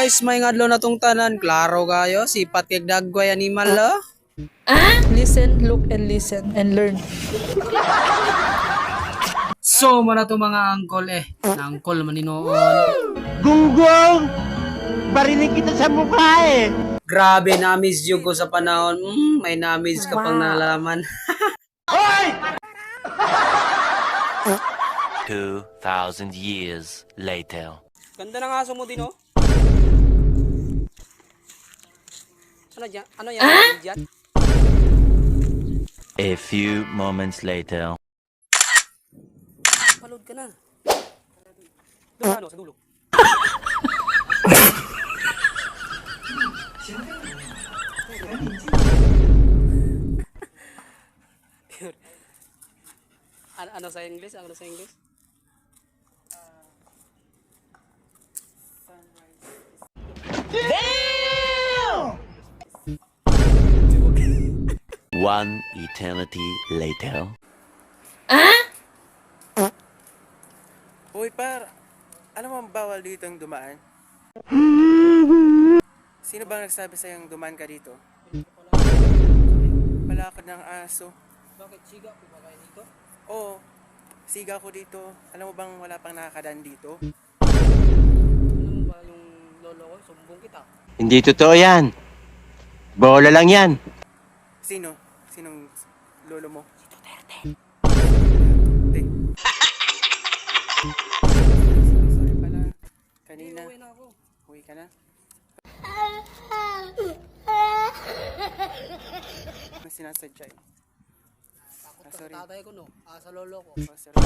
guys, may ngadlo na tong tanan. Klaro kayo, sipat kay dagway animal lo. Listen, look, and listen, and learn. So, mana to mga angkol na angkol maninoon. Gunggong! Barinig kita sa mukha eh! Grabe, na-miss you ko sa panahon. May na-miss ka pang nalaman. 2,000 years later. Ganda ng aso mo din, oh. Ano yan? Ano yan? Diyan? A few moments later. Palod ka na. Doon ano, sa dulo. Ano sa English? Ano sa English? One eternity later. Uy, par, ano mang bawal dito ang dumaan? Sino bang nagsabi sa'yong dumaan ka dito? Palakad ng aso. Bakit siga ko ba kayo dito? Oo, siga ko dito. Alam mo bang wala pang nakakadaan dito? Alam mo ba yung lolo ko? Sumbong kita. Hindi totoo yan. Bola lang yan. Sino? Sinong lolo mo? Si Duterte. Sorry pala. Kanina. Uwi na ako. Uwi ka na? May sinasadya eh. Takot sorry. tatay ko, no? Sa lolo ko. Oh, sorry.